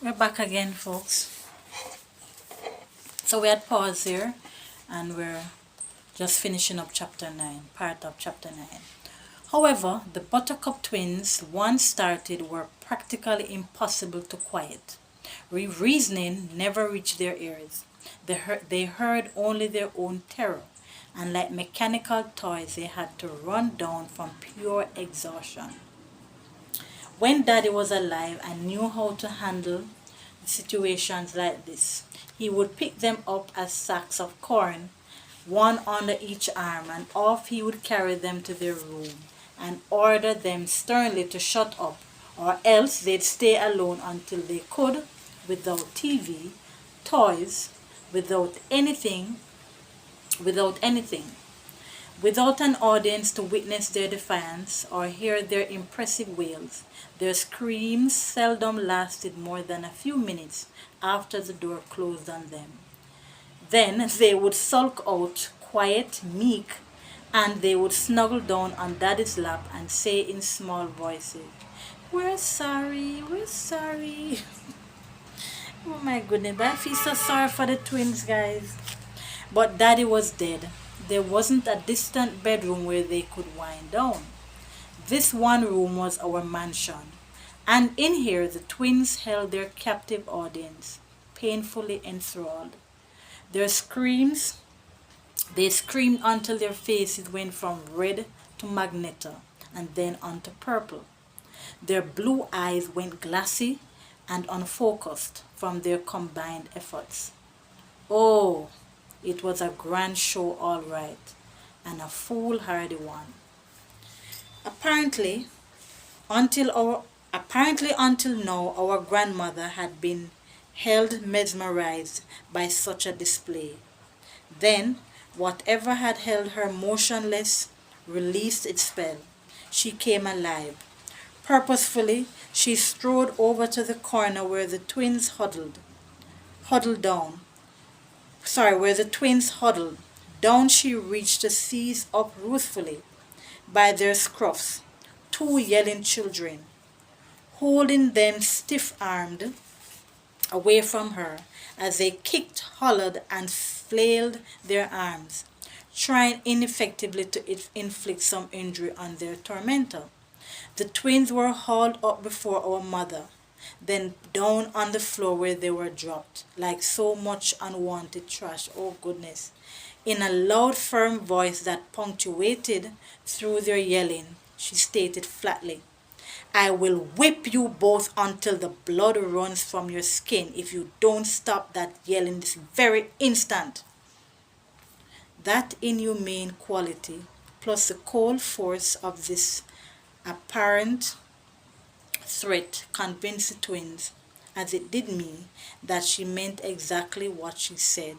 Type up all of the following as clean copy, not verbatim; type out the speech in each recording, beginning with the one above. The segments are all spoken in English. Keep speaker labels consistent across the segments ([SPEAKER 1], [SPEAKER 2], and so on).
[SPEAKER 1] We're back again, folks. So we had paused here and we're just finishing up chapter 9, part of chapter 9. However, the Buttercup twins, once started, were practically impossible to quiet. Reasoning never reached their ears. They heard only their own terror, and like mechanical toys, they had to run down from pure exhaustion. When Daddy was alive and knew how to handle situations like this, he would pick them up as sacks of corn, one under each arm, and off he would carry them to their room and order them sternly to shut up, or else they'd stay alone until they could, without TV, toys, without anything, without an audience to witness their defiance or hear their impressive wails. Their screams seldom lasted more than a few minutes after the door closed on them. Then they would sulk out, quiet, meek, and they would snuggle down on Daddy's lap and say in small voices, "We're sorry, we're sorry." Oh my goodness, I feel so sorry for the twins, guys. But Daddy was dead. There wasn't a distant bedroom where they could wind down. This one room was our mansion, and in here the twins held their captive audience, painfully enthralled. Their screams, they screamed until their faces went from red to magenta and then onto purple. Their blue eyes went glassy and unfocused from their combined efforts. Oh, it was a grand show, all right, and a foolhardy one. Apparently, until now, our grandmother had been held mesmerized by such a display. Then, whatever had held her motionless released its spell. She came alive. Purposefully, she strode over to the corner where the twins huddled down. Where the twins huddled. Down she reached to seize up ruthfully by their scruffs two yelling children, holding them stiff-armed away from her as they kicked, hollered, and flailed their arms, trying ineffectively to inflict some injury on their tormentor. The twins were hauled up before our mother, then down on the floor where they were dropped, like so much unwanted trash. Oh goodness. In a loud, firm voice that punctuated through their yelling, she stated flatly, "I will whip you both until the blood runs from your skin if you don't stop that yelling this very instant." That inhumane quality, plus the cold force of this apparent threat, convinced the twins, as it did me, that she meant exactly what she said.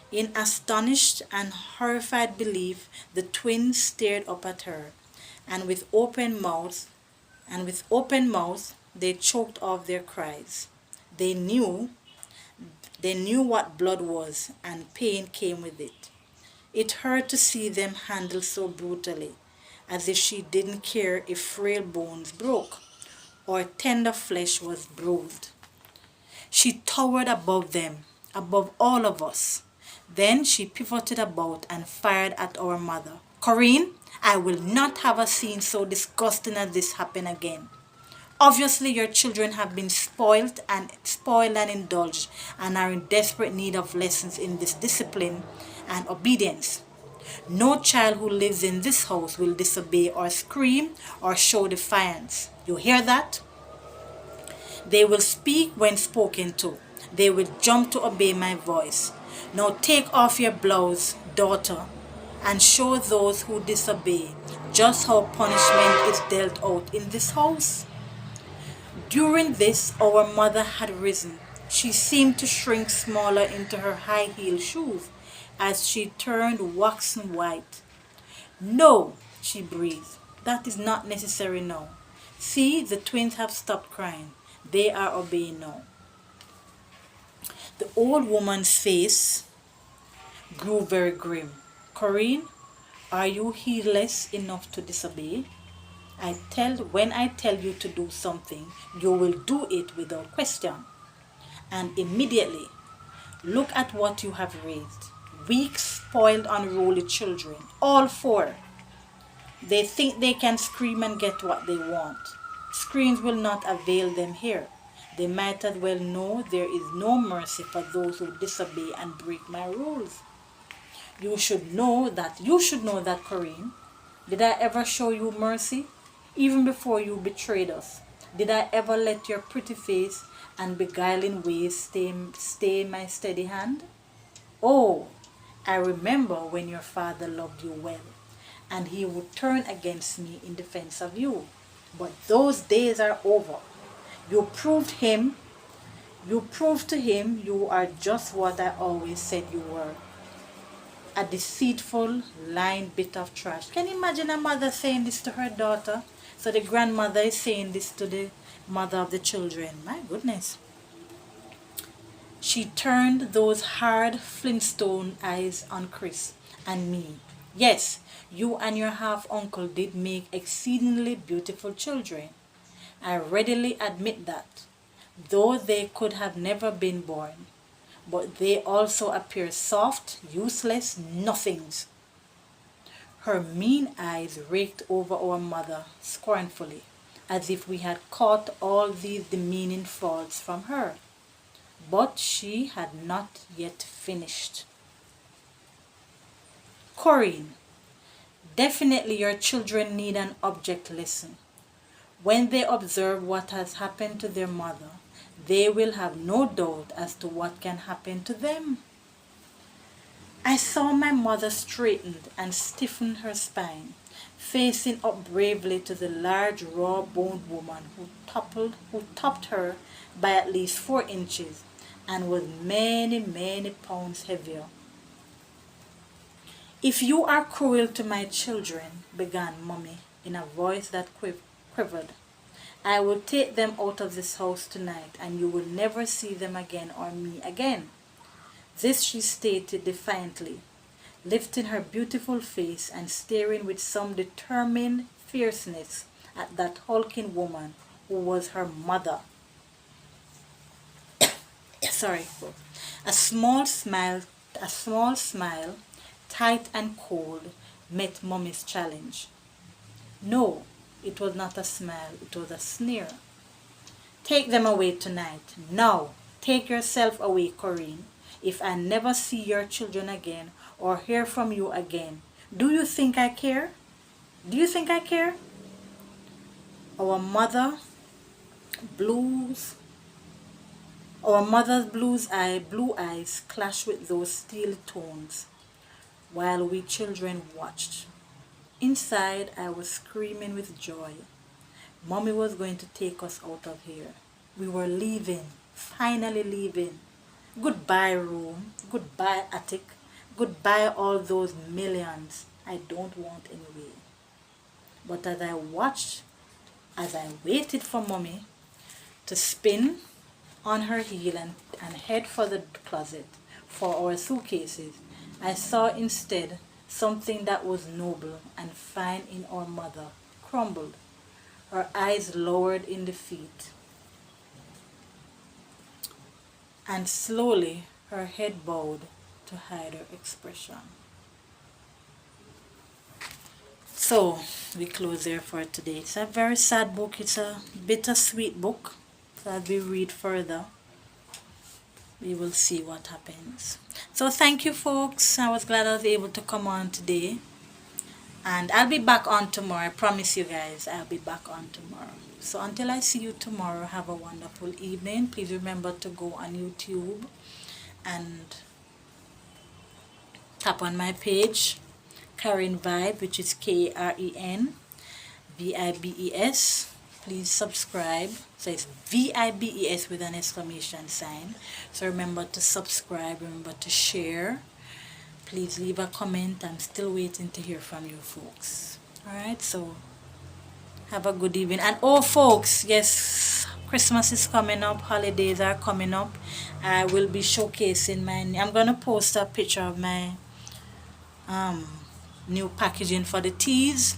[SPEAKER 1] In astonished and horrified belief, the twins stared up at her, and with open mouth, they choked off their cries. They knew what blood was, and pain came with it. It hurt to see them handled so brutally, as if she didn't care if frail bones broke or tender flesh was bruised. She towered above them, above all of us. Then she pivoted about and fired at our mother. "Corinne, I will not have a scene so disgusting as this happen again. Obviously your children have been spoiled and indulged and are in desperate need of lessons in this discipline and obedience. No child who lives in this house will disobey or scream or show defiance. You hear that? They will speak when spoken to. They will jump to obey my voice. Now take off your blouse, daughter, and show those who disobey just how punishment is dealt out in this house." During this, our mother had risen. She seemed to shrink smaller into her high-heeled shoes as she turned waxen white. "No," she breathed. "That is not necessary now. See, the twins have stopped crying. They are obeying now." The old woman's face grew very grim. "Corinne, are you heedless enough to disobey?" When I tell you to do something, you will do it without question. And immediately, look at what you have raised. Weak, spoiled, unruly children. All four. They think they can scream and get what they want. Screams will not avail them here. They might as well know there is no mercy for those who disobey and break my rules. You should know that, Corinne. Did I ever show you mercy? Even before you betrayed us. Did I ever let your pretty face and beguiling ways stay my steady hand? Oh, I remember when your father loved you well, and he would turn against me in defense of you. But those days are over. You proved him, you proved to him you are just what I always said you were. A deceitful, lying bit of trash. Can you imagine a mother saying this to her daughter? So the grandmother is saying this to the mother of the children. My goodness. She turned those hard Flintstone eyes on Chris and me. Yes, you and your half-uncle did make exceedingly beautiful children. I readily admit that, though they could have never been born. But they also appear soft, useless nothings. Her mean eyes raked over our mother scornfully, as if we had caught all these demeaning faults from her. But she had not yet finished. Corinne, definitely your children need an object lesson. When they observe what has happened to their mother, they will have no doubt as to what can happen to them. I saw my mother straightened and stiffened her spine, facing up bravely to the large raw-boned woman who topped her by at least 4 inches and was many, many pounds heavier. If you are cruel to my children, began Mummy in a voice that quivered, I will take them out of this house tonight and you will never see them again or me again. This she stated defiantly, lifting her beautiful face and staring with some determined fierceness at that hulking woman who was her mother. Sorry. A small smile, tight and cold, met Mummy's challenge. No, it was not a smile, it was a sneer. Take them away tonight. Now, take yourself away, Corinne. If I never see your children again or hear from you again, do you think I care? Do you think I care? Our mother's blue eyes clashed with those steely tones while we children watched. Inside, I was screaming with joy. Mommy was going to take us out of here. We were leaving, finally leaving. Goodbye, room. Goodbye, attic. Goodbye, all those millions I don't want anyway. But as I waited for Mommy to spin on her heel and head for the closet for our suitcases, I saw instead something that was noble and fine in our mother crumbled, her eyes lowered in defeat, and slowly her head bowed to hide her expression. So we close there for today. It's a very sad book. It's a bittersweet book. So as we read further, we will see what happens. So thank you, folks. I was glad I was able to come on today. And I'll be back on tomorrow. I promise you guys, I'll be back on tomorrow. So until I see you tomorrow, have a wonderful evening. Please remember to go on YouTube and tap on my page, Karen Vibe, which is KarenVibes. Please subscribe. So it's VIBES with an exclamation sign. So remember to subscribe, remember to share. Please leave a comment. I'm still waiting to hear from you folks. Alright, so have a good evening. And oh folks, yes, Christmas is coming up, holidays are coming up. I will be showcasing I'm gonna post a picture of my new packaging for the teas.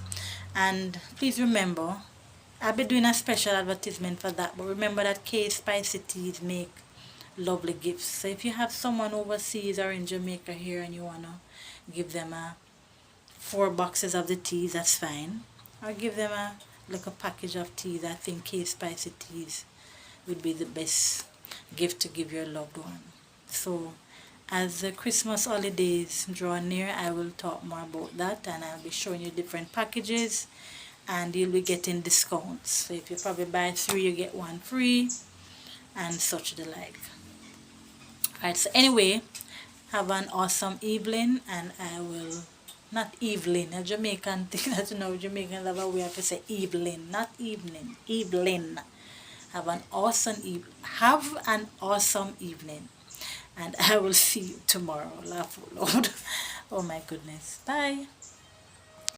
[SPEAKER 1] And please remember, I'll be doing a special advertisement for that, but remember that K Spicy Teas make lovely gifts. So if you have someone overseas or in Jamaica here and you wanna give them 4 boxes of the teas, that's fine. Or give them a little package of teas. I think K Spicy Teas would be the best gift to give your loved one. So as the Christmas holidays draw near, I will talk more about that, and I'll be showing you different packages, and you'll be getting discounts. So if you probably buy 3, you get 1 free, and such the like. Alright, so anyway, have an awesome evening, and I will, not evening, a Jamaican thing that Jamaicans have a way to say evening, not evening, evening. Have an awesome evening, and I will see you tomorrow. Laugh out loud. Oh my goodness. Bye.